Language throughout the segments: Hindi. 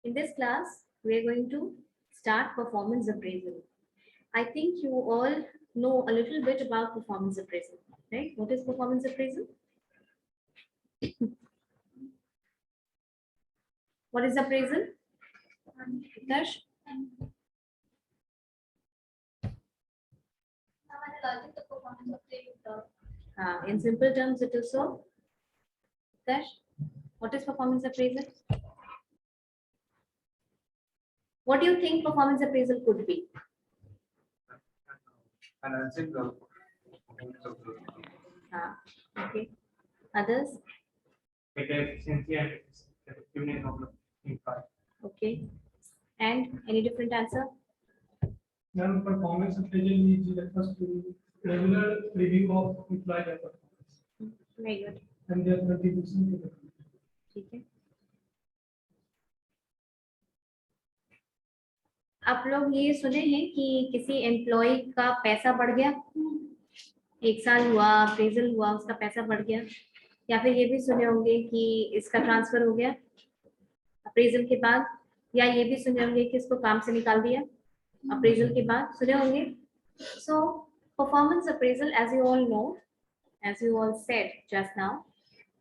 In this class, we are going to start performance appraisal. I think you all know a little bit about performance appraisal, right? What is performance appraisal? What is appraisal? Vikash? In simple terms, it is so. Vikash, what is performance appraisal? What do you think performance appraisal could be? Okay. Others? Better efficiency and effectiveness of the employee. Okay. And any different answer? Now, performance appraisal is refers to regular review of employee performance Very good. and their contribution to the company. ठीक है. आप लोग ये सुने हैं कि किसी एम्प्लॉय का पैसा बढ़ गया, 1 साल हुआ, अप्रेजल हुआ, उसका पैसा बढ़ गया, या फिर ये भी सुने होंगे कि इसका ट्रांसफर हो गया अप्रेजल के बाद, या ये भी सुने होंगे कि इसको काम से निकाल दिया अप्रेजल के बाद, सुने होंगे. So performance appraisal, as you all know, as you all said just now,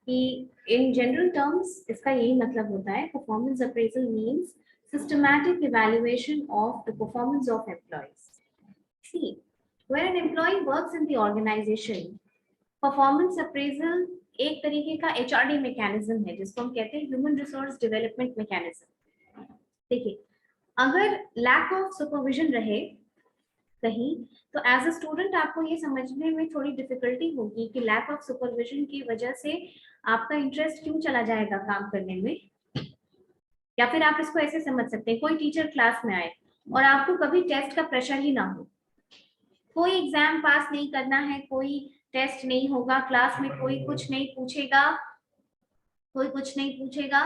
कि इन जनरल टर्म्स इसका यही मतलब होता है. Performance appraisal means systematic evaluation of the performance of employees. See, when an employee works in the organization, performance appraisal एक तरीके का HRD mechanism है, जिसको हम कहते हैं human resource development mechanism. देखिए, अगर lack of supervision रहे कहीं, तो as a student आपको ये समझने में थोड़ी difficulty होगी कि lack of supervision की वजह से आपका interest क्यों चला जाएगा काम करने में. या फिर आप इसको ऐसे समझ सकते हैं, कोई टीचर क्लास में आए और आपको कभी टेस्ट का प्रेशर ही ना हो, कोई एग्जाम पास नहीं करना है, कोई टेस्ट नहीं होगा, क्लास में कोई कुछ नहीं पूछेगा, कोई कुछ नहीं पूछेगा,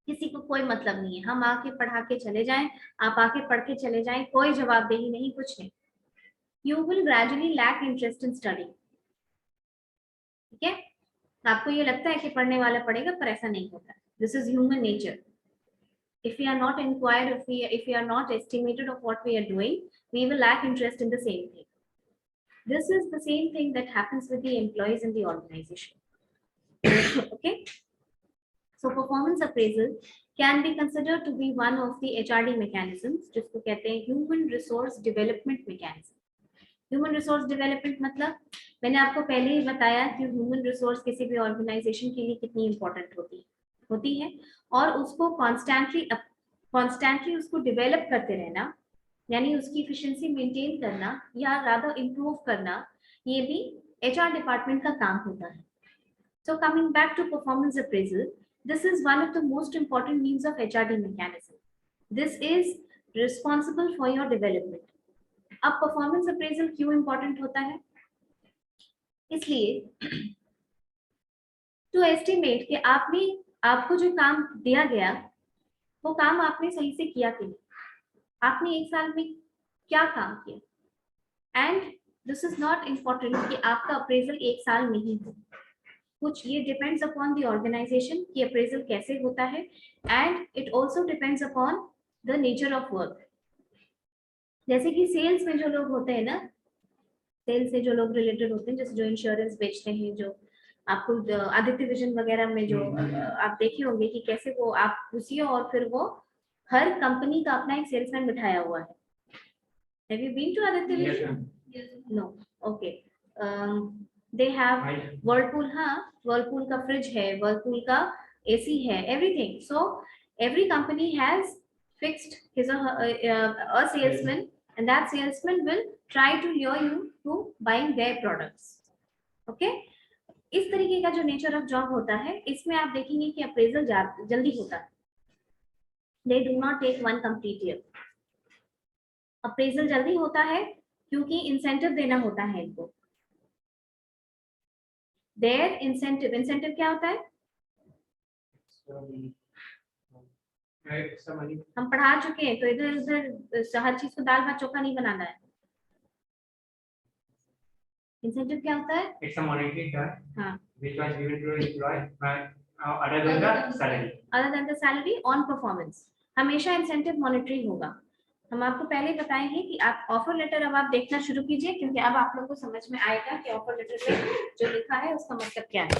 किसी को कोई मतलब नहीं है, हम आके पढ़ा के चले जाएं, आप आके पढ़ के चले जाएं, कोई जवाबदेही नहीं, कुछ नहीं. You will gradually lack interest in study. ठीक है, आपको ये लगता है कि पढ़ने वाला पढ़ेगा, पर ऐसा नहीं होता. This is human nature. If we are not inquired, if we are not estimated of what we are doing, we will lack interest in the same thing. This is the same thing that happens with the employees in the organization. Okay, so performance appraisal can be considered to be one of the HRD mechanisms, जिसको कहते हैं human resource development mechanism. Human resource development मतलब मैंने आपको पहले ही बताया कि human resource किसी भी organization के लिए कितनी important होती है, और उसको कॉन्स्टेंटली उसको डेवलप करते रहना, यानी उसकी एफिशिएंसी मेंटेन करना या रादर इंप्रूव करना, ये भी एचआर डिपार्टमेंट का काम होता है. So coming back to performance appraisal, this is one of the most important means of HRD mechanism. This is responsible for your development. अब परफॉर्मेंस अप्रेजल क्यों इंपॉर्टेंट होता है? इसलिए टू एस्टिमेट कि आपको जो काम दिया गया वो काम आपने सही से किया कि नहीं, आपने 1 साल में क्या काम किया. And this is not important कि आपका अप्रेजल 1 साल में ही हो, कुछ ये डिपेंड्स अपॉन द ऑर्गेनाइजेशन कि अप्रेजल कैसे होता है, and it also depends upon the nature of work. जैसे कि सेल्स में जो लोग होते हैं ना, सेल्स से जो लोग रिलेटेड होते हैं, जैसे जो इंश्योरेंस बेचते हैं, जो आपको आदित्य विजन वगैरह में जो आप देखे होंगे कि कैसे वो आप घुसिए और फिर वो हर कंपनी का अपना एक सेल्समैन बिठाया हुआ है. Have you been to Aditya Vision? No. Okay. They have Whirlpool. हाँ, वर्लपूल का फ्रिज है, वर्लपूल का एसी है, everything. So every company has fixed his a salesman, and that salesman will try to lure you to buying their products. Okay, इस तरीके का जो नेचर ऑफ जॉब होता है, इसमें आप देखेंगे कि अप्रेजल जल्दी होता है. They do not take 1 complete year. Appraisal जल्दी होता है क्योंकि इंसेंटिव देना होता है इनको. देयर इंसेंटिव क्या होता है? हम पढ़ा चुके हैं, तो इधर उधर हर चीज को दाल भात चोखा नहीं बनाना है. इंसेंटिव क्या होता है? It's a monetary term. हाँ. Which was given to employee by other than the salary. Other than the salary on performance. हमेशा इंसेंटिव मॉनिटरी होगा। हम आपको पहले बताए हैं कि आप ऑफर लेटर अब आप देखना शुरू कीजिए, क्योंकि अब आप लोग को समझ में आएगा कि ऑफर लेटर में जो लिखा है उसका मतलब क्या है।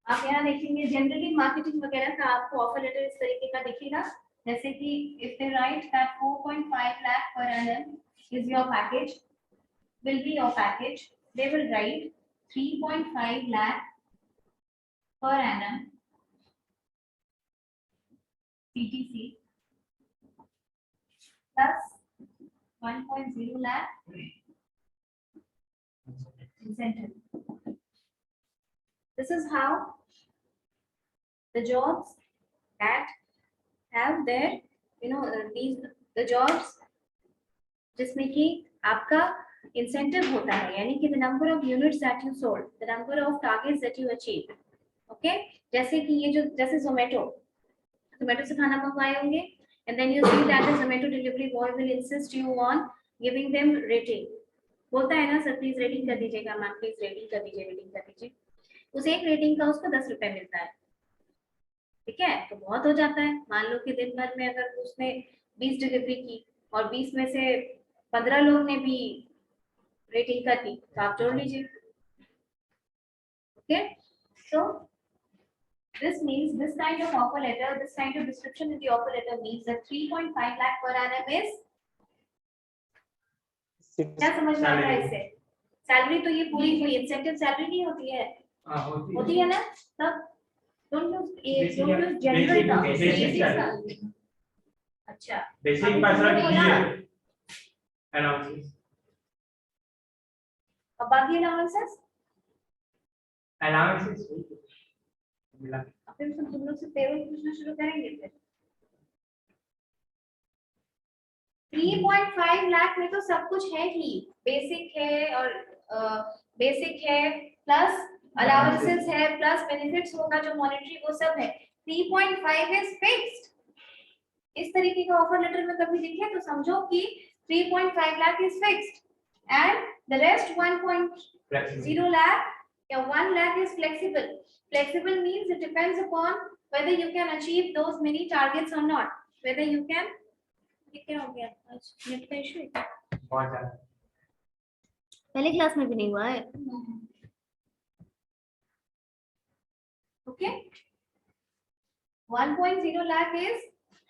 आप यहाँ देखेंगे जनरली मार्केटिंग वगैरह का आपको ऑफर लेटर इस तरीके का दिखेगा, जैसे कि if they right that 4.5 lakh per annum is your package, will be your package, they will write 3.5 lakh per annum CTC plus 1.0 lakh incentive. This is how the jobs that have their, these the jobs जिसमें कि आपका इंसेंटिव होता है, यानी कि the number of units that you sold, the number of targets that you achieved. Okay, जैसे कि ये जो जैसे जोमेटो से खाना मंगवाए होंगे, and then you see that the Zomato delivery boy will insist you on giving them rating. बोलता है ना, सर प्लीज रेटिंग कर दीजिएगा, मैम प्लीज रेटिंग कर दीजिए, रेटिंग कर दीजिए। उस एक रेटिंग का उसको 10 रुपए मिलता है, ठीक है, तो बहुत हो जाता है। मान लो कि दिन भर में अगर उसने 20 डिलीवरी की और 20 में से 15 लोग ने भी रेटिंग कर दी, तो आप जोड़ लीजिए। Okay, so this means this kind of offer letter, this kind of description in the offer letter means that 3.5 lakh per annum is, क्या समझ में आता है इससे? सैलरी तो ये पूरी हुई, इंसेंटिव सैलरी नहीं होती है, होती है ना, तब don't use general terms, basic salary. अच्छा, बेसिक पैसा दीजिए अलाउंसेस, और बाकी अलाउंसेस मिला, फिर तुम लोग से पेरोल पूछना शुरू करेंगे। फिर 3.5 लाख में तो सब कुछ है ही, बेसिक है और बेसिक है प्लस अलाउंसेस है प्लस बेनिफिट्स होगा जो मॉनेटरी, वो सब है। 3.5 इज फिक्स्ड। इस तरीके का ऑफर लेटर में कभी दिखे तो समझो कि 3.5 lakh is fixed and the rest 1.0 lakh या 1 lakh is flexible. Flexible means it depends upon whether you can achieve those many targets or not. Whether you can, ये क्या हो गया आज नेट का इशू है, बहुत ज्यादा पहले क्लास में भी नहीं हुआ है। Okay, 1.0 lakh is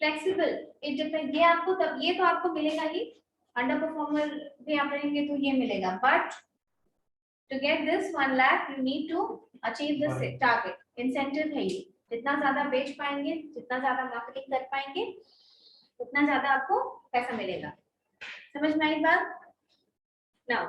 flexible, it depend, ये आपको तब, ये तो आपको मिलेगा ही, अंडर परफॉर्मर भी आप रहेंगे तो ये मिलेगा, but to get this 1 lakh you need to achieve this target. Incentive है ये, जितना ज्यादा बेच पाएंगे, जितना ज्यादा मार्केटिंग कर पाएंगे, उतना ज्यादा आपको पैसा मिलेगा। समझ में आई बात? Now,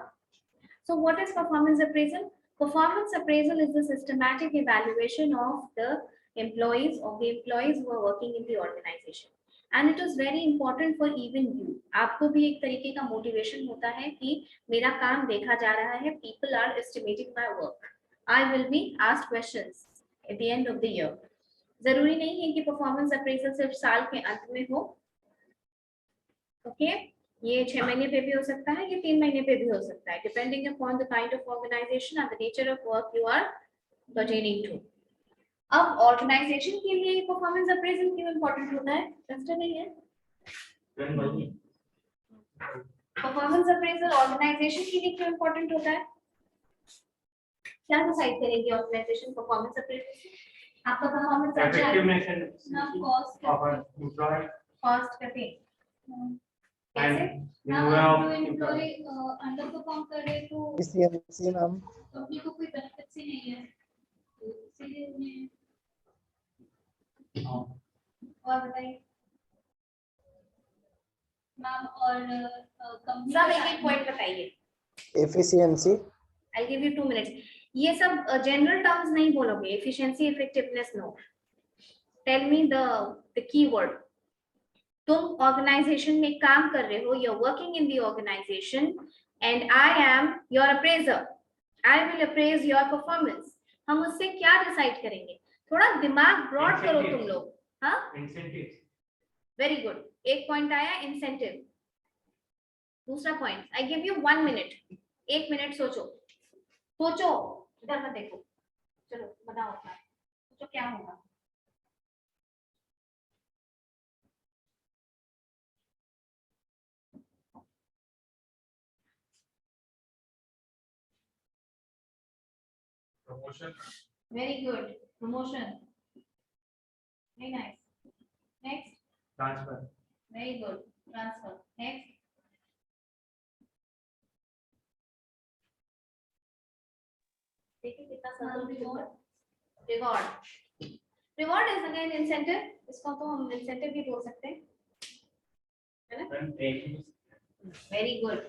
so what is performance appraisal? Performance appraisal is the systematic evaluation of the employees who are working in the organization. And it is very important for even you. आपको भी एक तरीके का मोटिवेशन होता है कि मेरा काम देखा जा रहा है, people are estimating my work. I will be asked questions at the end of the year. जरूरी नहीं है कि परफॉर्मेंस अप्रेजल सिर्फ साल के अंत में हो, ओके, ये 6 महीने पे भी हो सकता है, ये 3 महीने पे भी हो सकता है, depending upon the kind of organisation and the nature of work you are pertaining to. अब ऑर्गेनाइजेशन के लिए परफॉर्मेंस अप्रेजल क्यों इंपॉर्टेंट होता है? ट्रस्ट नहीं है, परफॉर्मेंस अप्रेजल ऑर्गेनाइजेशन के लिए क्यों इंपॉर्टेंट होता है? क्या डिसाइड करेंगे ऑर्गेनाइजेशन परफॉर्मेंस अप्रेजल से? आपका परफॉर्मेंस अच्छा है ना, कॉस्ट ऑफ एम्प्लॉय, कॉस्ट पे कैसे जो एम्प्लॉय अंडर परफॉर्म कर रहे तो एफिशिएंसी नाम कंपनी को कोई बेनिफिट ही नहीं है, इसीलिए उन्हें। और बताइए मैम, और कंपनी सब एक पॉइंट बताइए। Efficiency, I give you 2 minutes. ये सब जनरल टर्म्स नहीं बोलोगे, efficiency, effectiveness, no, tell me the keyword. तुम ऑर्गेनाइजेशन में काम कर रहे हो, you are working in the organisation and I am your appraiser, I will appraise your performance. हम उससे क्या डिसाइड करेंगे? थोड़ा दिमाग ब्रॉड करो तुम लोग। हाँ, इंसेंटिव्स, वेरी गुड, एक पॉइंट आया इंसेंटिव। दूसरा point, I give you 1 minute, 1 minute सोचो, सोचो, इधर मत देखो, चलो बताओ, सोचो क्या होगा। Very good. Promotion. Very nice. Next. Transfer. Very good. Transfer. Next. देखिए कितना circle reward. Reward is again incentive. इसको तो हम इंसेंटिव भी बोल सकते हैं, है ना? Very good.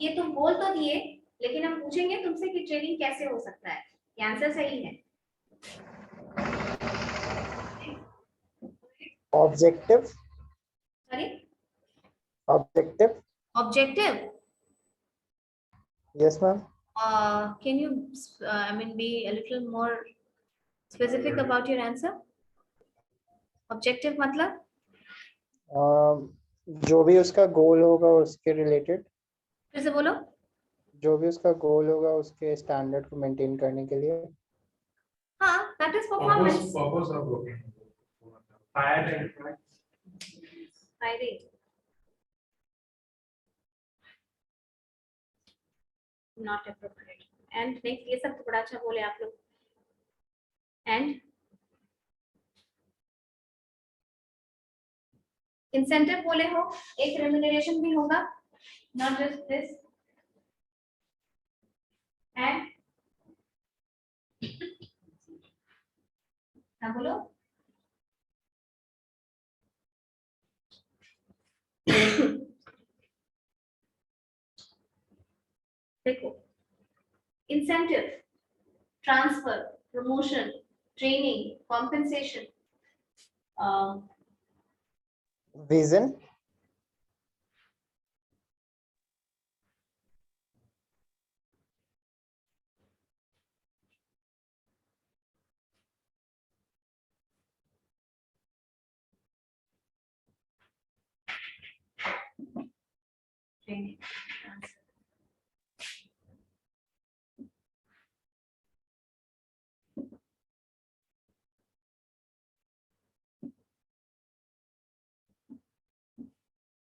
ये तुम बोल तो दिए, लेकिन हम पूछेंगे तुमसे कि ट्रेनिंग कैसे हो सकता है. ये आंसर सही है. Objective. Sorry, Objective. Objective. Yes, ma'am. Can you I mean be a little more specific about your answer? Objective मतलब जो भी उसका गोल होगा उसके रिलेटेड. फिर से बोलो. जो भी उसका गोल होगा उसके स्टैंडर्ड को मेंटेन करने के लिए. हाँ, that is performance. Purpose of working. Fire. Hiring. Not appropriate. And next, ये सब तो बड़ा अच्छा बोले आप लोग. And incentive बोले हो, एक remuneration भी होगा, not just this. And हाँ बोलो. देखो, incentive, transfer, promotion, training, compensation, Vision. training, transfer.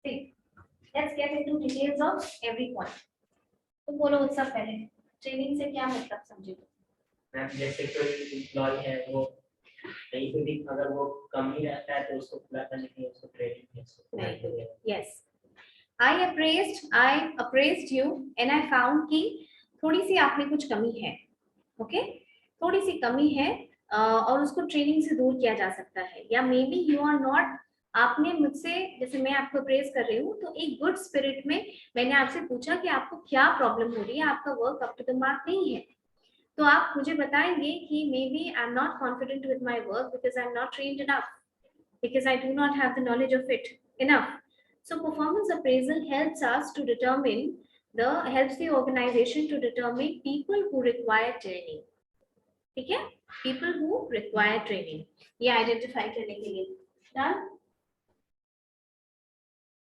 See, let's get into details of every point. तो बोलो उत्सव पहले ट्रेनिंग से क्या मतलब समझे? मैम जैसे कोई एम्प्लॉय है वो कहीं पे भी अगर वो कम ही रहता है तो उसको पूरा करने के लिए उसको ट्रेनिंग है उसको पूरा करने. Yes, I appraised you and I found कि थोड़ी सी आप में कुछ कमी है. ओके, थोड़ी सी कमी है और उसको ट्रेनिंग से दूर किया जा सकता है. या maybe you are not, आपने मुझसे, जैसे मैं आपको प्रेज कर रही हूँ तो एक गुड स्पिरिट में मैंने आपसे पूछा कि आपको क्या प्रॉब्लम हो रही है, आपका work up to the mark नहीं है. तो आप मुझे बताएंगे कि maybe I am not confident with my work because I am not trained enough, because I do not have the knowledge of it enough. So performance appraisal helps us to determine helps the organization to determine people who require training. ठीक है, people who require training ये identify करने के लिए. Done.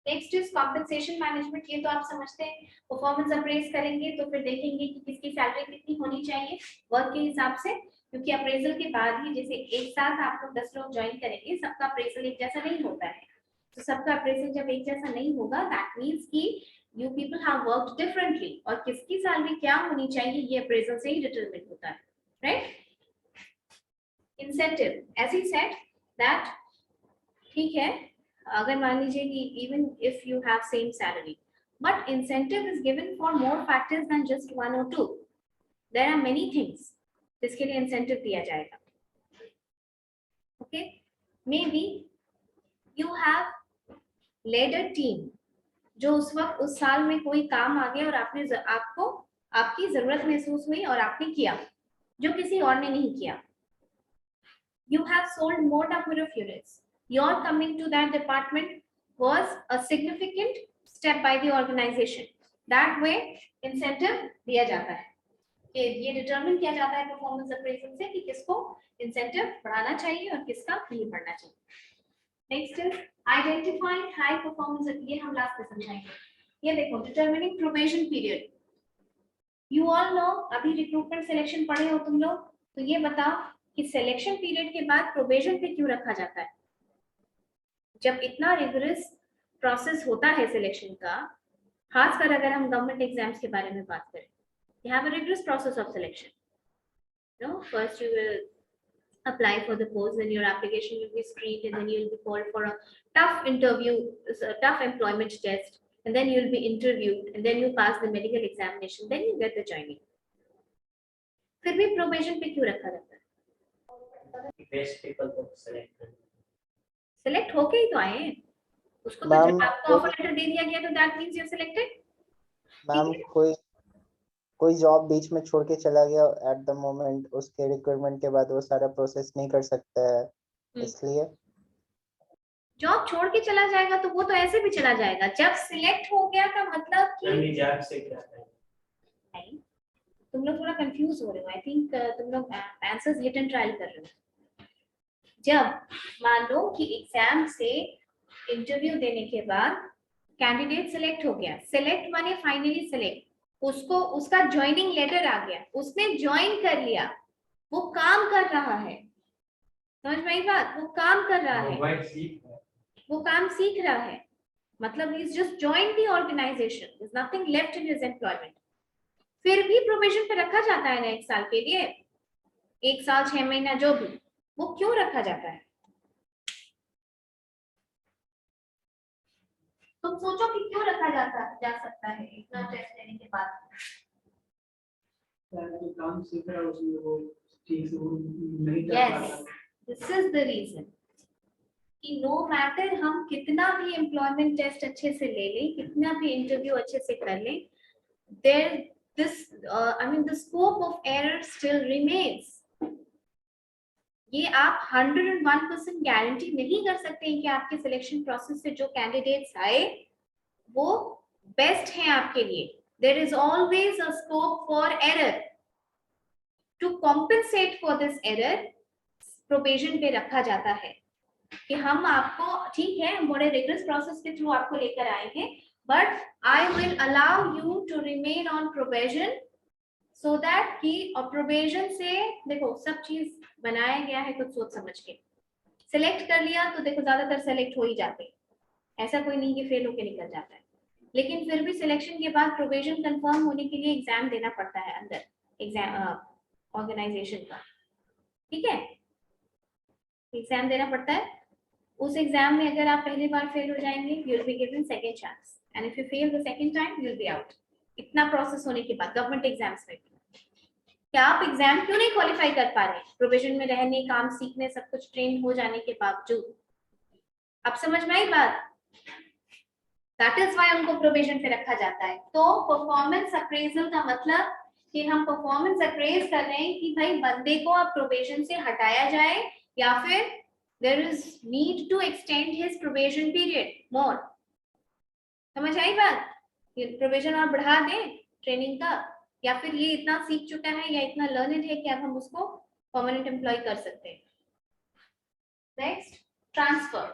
Next is compensation management. ये तो आप समझते हैं. Performance appraise करेंगे तो फिर देखेंगे कि किसकी सैलरी कितनी होनी चाहिए वर्क के हिसाब से, क्योंकि अप्रेजल के बाद ही जैसे एक साथ आप लोग 10 लोग ज्वाइन करेंगे, सबका अप्रेजल एक जैसा नहीं होता है. तो सबका अप्रेजल जब एक जैसा नहीं होगा, दैट मींस कि you people have worked differently, और किसकी सैलरी क्या होनी चाहिए ये अप्रेजल से ही डिटरमिन होता है. Right. Incentive, as he said that, ठीक है, अगर मान लीजिए कि even if you have same salary but incentive is given for more factors than just 1 or 2. There are many things जिसके लिए इंसेंटिव दिया जाएगा. Okay, maybe you have led a team, जो उस वक्त उस साल में कोई काम आ गया और आपको आपकी जरूरत महसूस हुई और आपने किया जो किसी और ने नहीं किया. You have sold more number of units. Your coming to that department was a significant step by the organization. That way, incentive दिया जाता है. ये determine किया जाता है performance appraisal से कि किसको incentive बढ़ाना चाहिए और किसका नहीं बढ़ना चाहिए. Next is identifying high performance. ये हम लास्ट में समझाएंगे. ये देखो, determining probation period. You all know, अभी recruitment selection पढ़े हो तुम लोग, तो ये बताओ कि सिलेक्शन पीरियड के बाद प्रोबेशन पे क्यों रखा जाता है? जब इतना रिगरस प्रोसेस होता है सिलेक्शन का, खासकर अगर हम गवर्नमेंट एग्जाम्स के बारे में बात करें, they have a rigorous process of selection. No, first you will apply for the post, then your application will be screened, and then you'll be called for a tough interview, a tough employment test, and then you'll be interviewed, and then you pass the medical examination, then you get the joining. फिर भी probation पे क्यों रखा रहता है? बेस्ट पीपल को सेलेक्ट करना। Select होके ही तो आए हैं, उसको तो Ma'am, जब आपको ऑफर लेटर दे दिया गया तो that means you're selected. Ma'am कोई जॉब बीच में छोड़ के चला गया एट द मोमेंट, उसके रिक्वायरमेंट के बाद वो सारा प्रोसेस नहीं कर सकता है, इसलिए जॉब छोड़ के चला जाएगा तो वो तो ऐसे भी चला जाएगा। जब सिलेक्ट हो गया का मतलब कि नहीं जॉब से क्या है? नहीं, तुम लोग थोड़ा कंफ्यूज हो रहे हो। आई थिंक तुम लोग आंसर्स हिट एंड ट्रायल कर रहे हो। जब मान लो कि एग्जाम से इंटरव्यू देने के बाद कैंडिडेट सिलेक्ट हो गया, सिलेक्ट माने फाइनली सिलेक्ट, उसको उसका ज्वाइनिंग लेटर आ गया, उसने ज्वाइन कर लिया, वो काम कर रहा है, समझ में आई बात? वो काम कर रहा है, वो काम सीख रहा है, मतलब he is just joined the organization, there's nothing left in his employment. फिर भी प्रोबेशन पे रखा जाता है ना 1 साल के लिए, 1 साल 6 महीना जो भी, वो क्यों रखा जाता है? तुम सोचो कि क्यों रखा जा सकता है इतना टेस्ट लेने के बाद? काम सीख रहा है उसमें, वो चीज वो नहीं कर Yes, पाता। this is the reason कि नो मैटर हम कितना भी एम्प्लॉयमेंट टेस्ट अच्छे से ले लें, कितना भी इंटरव्यू अच्छे से कर लें, there this I mean the scope of error still remains. ये आप 101% गारंटी नहीं कर सकते हैं कि आपके सिलेक्शन प्रोसेस से जो कैंडिडेट्स आए वो बेस्ट हैं आपके लिए। There is always a scope for error. To compensate for this error, probation पे रखा जाता है कि हम आपको, ठीक है, हम बड़े रिगरस प्रोसेस के थ्रू आपको लेकर आए हैं, but I will allow you to remain on probation so that कि और प्रोबेशन से देखो सब चीज बनाया गया है कुछ सोच समझ के। सिलेक्ट कर लिया तो देखो ज्यादातर सेलेक्ट हो ही जाते हैं, ऐसा कोई नहीं कि फेल होके निकल जाता है, लेकिन फिर भी सिलेक्शन के बाद प्रोबेशन कंफर्म होने के लिए एग्जाम देना पड़ता है अंदर एग्जाम ऑर्गेनाइजेशन का, ठीक है, एग्जाम देना पड़ता है। उस एग्जाम में अगर आप पहली बार फेल हो जाएंगे, you will be given second chance, and if you fail the second time you will be out. इतना प्रोसेस होने के बाद गवर्नमेंट एग्जाम्स में क्या आप एग्जाम क्यों नहीं क्वालिफाई कर पा रहे? प्रोबेशन में रहने, काम सीखने, सब कुछ ट्रेन हो जाने के बावजूद। अब समझ में आई बात? दैट इज व्हाई उनको प्रोबेशन पे रखा जाता है। तो परफॉर्मेंस अप्रेजल का मतलब कि हम परफॉर्मेंस अप्रेज कर रहे हैं कि भाई बंदे को अब प्रोबेशन से हटाया जाए या फिर there is need to extend his probation period more. समझ आई बात? ये प्रोबेशन और बढ़ा दें ट्रेनिंग का, या फिर ये इतना सीख चुका है या इतना लर्नड है कि अब हम उसको परमानेंट एम्प्लॉय कर सकते हैं। Next, transfer.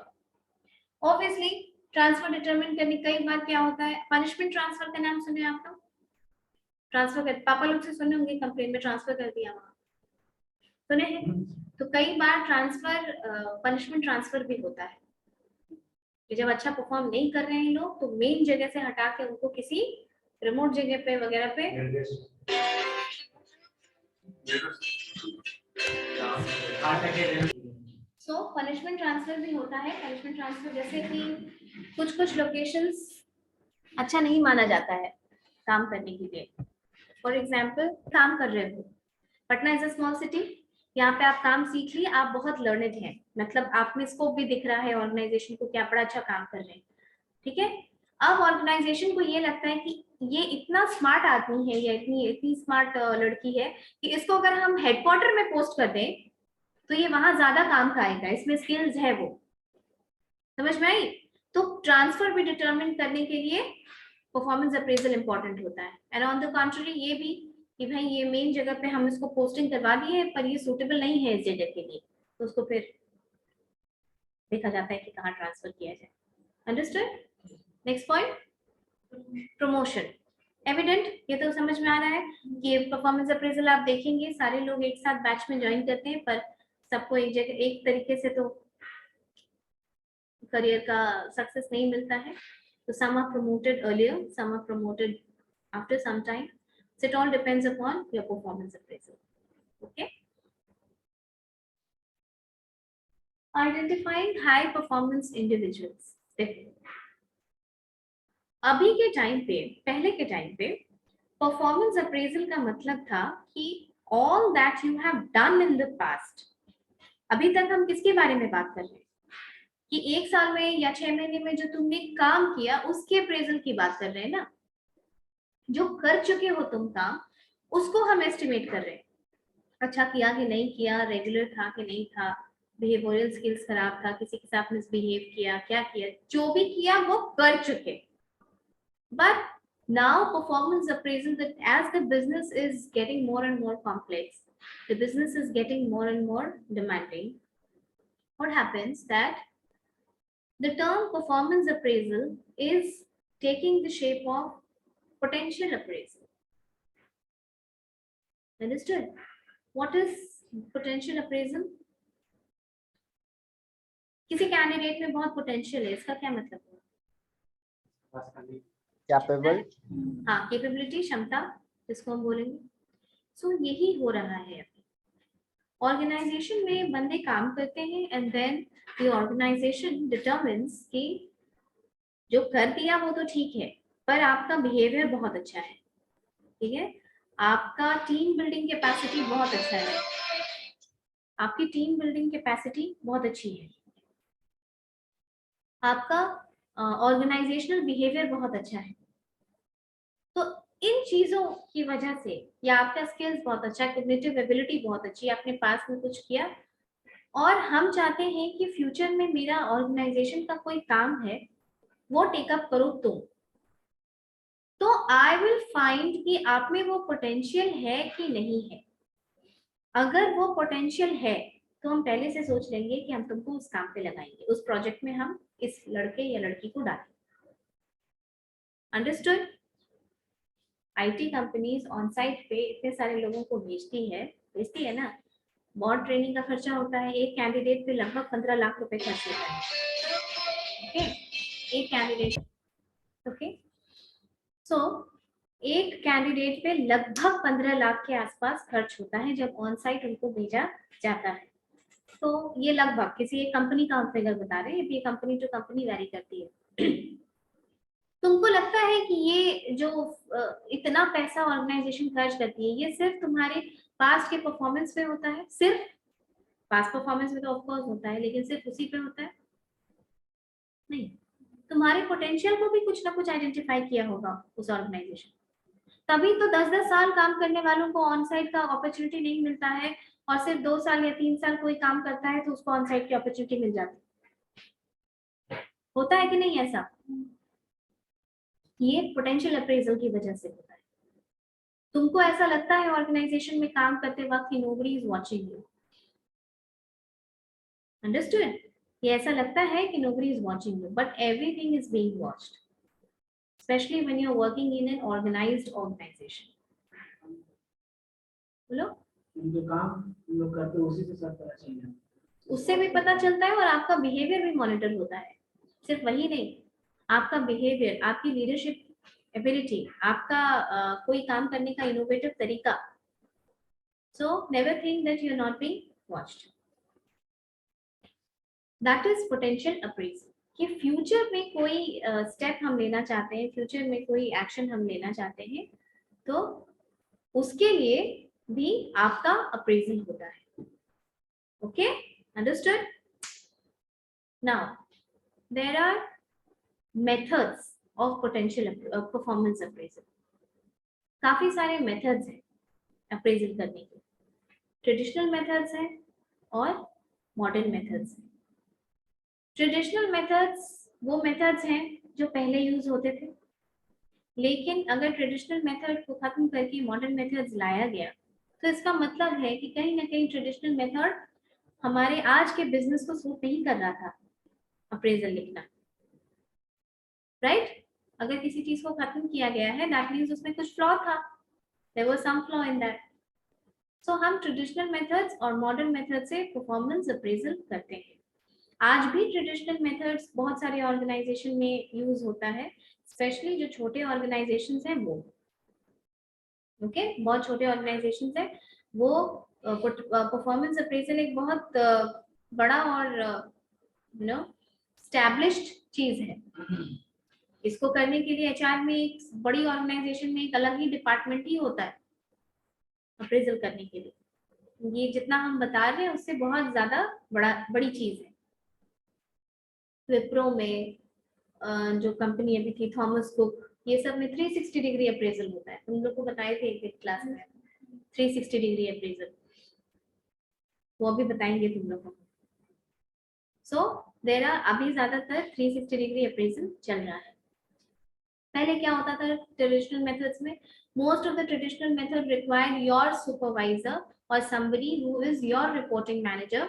Obviously transfer determine करने कई बार क्या होता है, पनिशमेंट ट्रांसफर का नाम सुने आप लोग? ट्रांसफर कर, पापा लोग से सुने होंगे, कंप्लेन में ट्रांसफर कर दिया वहां, सुने हैं? तो कई बार ट्रांसफर पनिशमेंट ट्रांसफर भी होता है कि जब अच्छा परफॉर्म नहीं कर रहे हैं लोग तो मेन जगह से हटा के उनको किसी रिमोट जगह पे वगैरह पे सो पनिशमेंट ट्रांसफर भी होता है। पनिशमेंट ट्रांसफर जैसे कि कुछ लोकेशंस अच्छा नहीं माना जाता है काम करने के लिए। फॉर एग्जाम्पल, काम कर रहे हो, Patna is a small city, यहाँ पे आप काम सीख लिए, आप बहुत लर्नेड हैं, मतलब आप में स्कोप भी दिख रहा है ऑर्गेनाइजेशन को क्या बड़ा अच्छा काम कर रहे हैं, ठीक है। अब ऑर्गेनाइजेशन को ये लगता है कि ये इतना स्मार्ट आदमी है या इतनी स्मार्ट लड़की है कि इसको अगर हम हेडक्वार्टर में पोस्ट कर दें तो ये वहां ज्यादा काम का आएगा, इसमें स्किल्स है वो, समझ में आई? तो ट्रांसफर भी डिटरमिन करने के लिए परफॉर्मेंस अप्रेजल इंपॉर्टेंट होता है। एंड ऑन द कॉन्ट्ररी ये भी कि भाई ये मेन जगह पे हम इसको पोस्टिंग करवा दी है पर ये सूटेबल नहीं है इस जगह के लिए, तो उसको फिर देखा जाता है कि कहाँ ट्रांसफर किया जाए। Understood? Next point, promotion. Evident, ये तो समझ में आ रहा है कि परफॉर्मेंस अप्रेजल आप देखेंगे सारे लोग एक साथ बैच में ज्वाइन करते हैं पर सबको एक जगह एक तरीके से तो करियर का सक्सेस नहीं मिलता है। तो some are promoted earlier, some are promoted after some time. So it all depends upon your performance appraisal. Okay, identifying high performance individuals. देखो अभी के टाइम पे, पहले के टाइम पे परफॉर्मेंस अप्रेजल का मतलब था कि all that you have done in the past. अभी तक हम किसके बारे में बात कर रहे हैं कि 1 साल में या 6 महीने में जो तुमने काम किया उसके अप्रेजल की बात कर रहे हैं ना। जो कर चुके हो तुम काम, उसको हम एस्टिमेट कर रहे हैं, अच्छा किया कि नहीं किया, रेगुलर था कि नहीं था, बिहेवियरल स्किल्स खराब था, किसी के साथ मिसबिहेव किया, क्या किया, जो भी किया वो कर चुके। But now performance appraisal, that as the business is getting more and more complex, the business is getting more and more demanding, what happens that the term performance appraisal is taking the shape of potential appraisal. Understood? What is potential appraisal? किसी कैंडिडेट में बहुत पोटेंशियल है, इसका क्या मतलब है? कैपेबल, हाँ, कैपेबिलिटी, क्षमता, जिसको हम बोलेंगे। सो यही हो रहा है अभी ऑर्गेनाइजेशन में। बंदे काम करते हैं and then the organization determines कि जो कर दिया वो तो ठीक है, पर आपका बिहेवियर बहुत अच्छा है, ठीक है, आपका टीम बिल्डिंग कैपेसिटी बहुत अच्छा है, आपकी टीम बिल्डिंग कैपेसिटी बहुत अच्छी है, आपका ऑर्गेनाइजेशनल बिहेवियर बहुत अच्छा है। तो इन चीजों की वजह से, या आपका स्किल्स बहुत अच्छा है, कॉग्निटिव एबिलिटी बहुत अच्छी है, आपने पास में कुछ किया, और हम चाहते हैं कि फ्यूचर में मेरा ऑर्गेनाइजेशन का कोई काम है वो टेकअप करो तुम, तो आई विल फाइंड कि आप में वो पोटेंशियल है कि नहीं है। अगर वो पोटेंशियल है तो हम पहले से सोच लेंगे कि हम तुमको उस काम पे लगाएंगे, उस प्रोजेक्ट में हम इस लड़के या लड़की को डालेंगे। Understood? IT companies on site पे इतने सारे लोगों को भेजती है ना, बहुत ट्रेनिंग का खर्चा होता है, एक कैंडिडेट पे लगभग 15 लाख रुपए खर्च होता है। ओके, एक कैंडिडेट, ओके, सो एक कैंडिडेट पे लगभग 15 लाख के आसपास खर्च होता है जब ऑन साइट उनको भेजा जाता है। तो ये लगभग किसी एक कंपनी का हम फिगर बता रहे हैं, ये कंपनी टू कंपनी वैरी करती है। तुमको लगता है कि ये जो इतना पैसा ऑर्गेनाइजेशन खर्च करती है, ये सिर्फ तुम्हारे पास्ट के परफॉर्मेंस पे होता है? सिर्फ पास्ट परफॉर्मेंस में तो ऑफ कोर्स होता है, लेकिन सिर्फ उसी पे होता है? नहीं, तुम्हारे पोटेंशियल को भी कुछ ना कुछ आइडेंटिफाई किया होगा उस ऑर्गेनाइजेशन। तभी तो 10-10 साल काम करने वालों को ऑन साइट का अपॉर्चुनिटी नहीं मिलता है, और सिर्फ 2 साल या 3 साल कोई काम करता है तो उसको ऑन साइट की अपॉर्चुनिटी मिल जाती है। होता है कि नहीं ऐसा? ये पोटेंशियल अप्रेजल की वजह से होता है। तुमको ऐसा लगता है ऑर्गेनाइजेशन में काम करते वक्त कि nobody is watching you. Understood? ये ऐसा लगता है कि nobody is watching you, but everything is being watched, especially when you're working in an organized organization. बोलो, जो काम लोग करते हैं उसी से सब पता चल जाता है, उससे भी पता चलता है, और आपका बिहेवियर भी मॉनिटर होता है। सिर्फ वही नहीं, आपका बिहेवियर, आपकी लीडरशिप एबिलिटी, आपका कोई काम करने का इनोवेटिव तरीका। So never think that you are not being watched. That is potential appraisal. कि फ्यूचर में कोई स्टेप हम लेना चाहते हैं, फ्यूचर में कोई एक्शन हम लेना चाहते हैं, तो उसके लिए भी आपका अप्रेजल होता है। Okay, understood? Now there are methods of potential performance appraisal. काफी सारे मेथड्स हैं अप्रेजल करने के। ट्रेडिशनल मेथड्स हैं और मॉडर्न मेथड्स हैं। ट्रेडिशनल मेथड्स वो मेथड्स हैं जो पहले यूज होते थे, लेकिन अगर ट्रेडिशनल मेथड को खत्म करके मॉडर्न मेथड्स लाया गया तो इसका मतलब है कि कहीं ना कहीं ट्रेडिशनल मेथड हमारे आज के बिजनेस को सूट नहीं कर रहा था अप्रेजल लिखना, राइट? अगर किसी चीज को खत्म किया गया है, दैट मींस उसमें कुछ फ्लॉ था, there was some flaw in that. So हम ट्रेडिशनल मेथड्स और मॉडर्न मेथड से परफॉर्मेंस अप्रेजल करते हैं। आज भी ट्रेडिशनल मेथड्स बहुत सारे ऑर्गेनाइजेशन में यूज होता है, स्पेशली जो छोटे ऑर्गेनाइजेशंस हैं वो, ओके, बहुत छोटे ऑर्गेनाइजेशंस हैं वो परफॉर्मेंस अप्रेजल एक बहुत बड़ा और स्टैब्लिश्ड चीज है। इसको करने के लिए एचआर में एक बड़ी ऑर्गेनाइजेशन में एक अलग ही डिपार्टमेंट ही होता है अप्रेजल करने के लिए। ये जितना हम बता रहे हैं उससे बहुत ज्यादा बड़ी चीज है। विप्रो में जो कंपनी अभी थी थॉमस कुक, ये सब में 360 डिग्री अप्रेजल होता है। तुम लोग को बताए थे एक क्लास में 360 डिग्री अप्रेजल, वो भी बताएंगे तुम लोग को। सो देयर आर अभी ज्यादातर 360 डिग्री अप्रेजल चल रहा है। पहले क्या होता था ट्रेडिशनल मेथड्स में? Most of the traditional method require your supervisor और somebody who is your reporting manager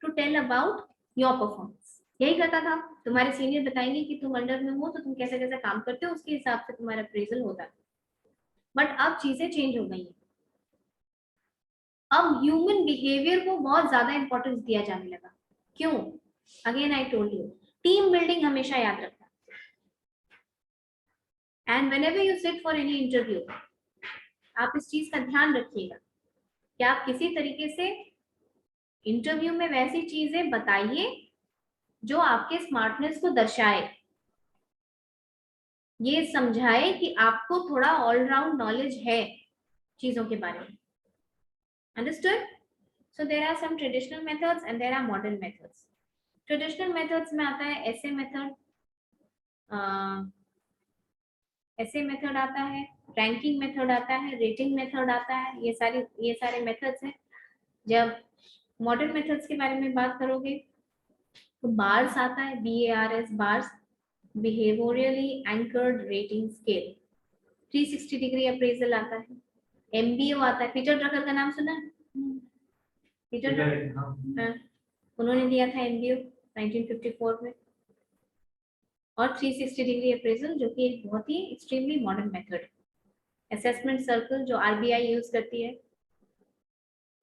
to tell about your performance। यही करता था। तुम्हारे सीनियर बताएंगे कि तुम अंडर में हो तो तुम कैसे कैसे काम करते हो, उसके हिसाब से तुम्हारा अप्रेजल होता है। बट अब चीजें चेंज हो गई हैं। अब ह्यूमन बिहेवियर को बहुत ज्यादा इंपॉर्टेंस दिया जाने लगा। क्यों? Again I told you, team building हमेशा याद रखना। And whenever you sit for any interview, आप इस चीज का ध्यान रखिएगा कि आप किसी तरीके से इंटरव्यू में वैसी चीजें बताइए जो आपके स्मार्टनेस को दर्शाए, ये समझाए कि आपको थोड़ा ऑलराउंड नॉलेज है चीजों के बारे में। Understood? So there are some traditional methods and there are modern methods. Traditional methods में आता है एसए मेथड, ऐसे मेथड आता है, रैंकिंग मेथड आता है, रेटिंग मेथड आता है। ये सारे मेथड्स हैं। जब मॉडर्न मेथड्स के बारे में बात करोगे तो बार्स आता है, BARS, bars, behaviourally anchored rating scale. 360 degree appraisal आता है। MBO आता है। पीटर ड्रकर का नाम सुना है? पीटर ड्रकर, हाँ, उन्होंने दिया था MBO 1954 में। और 360 डिग्री अप्रेजल जो कि एक बहुत ही extremely modern method. Assessment circle जो RBI यूज करती है।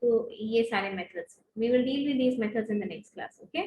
तो ये सारे methods, we will deal with these methods in the next class. Okay.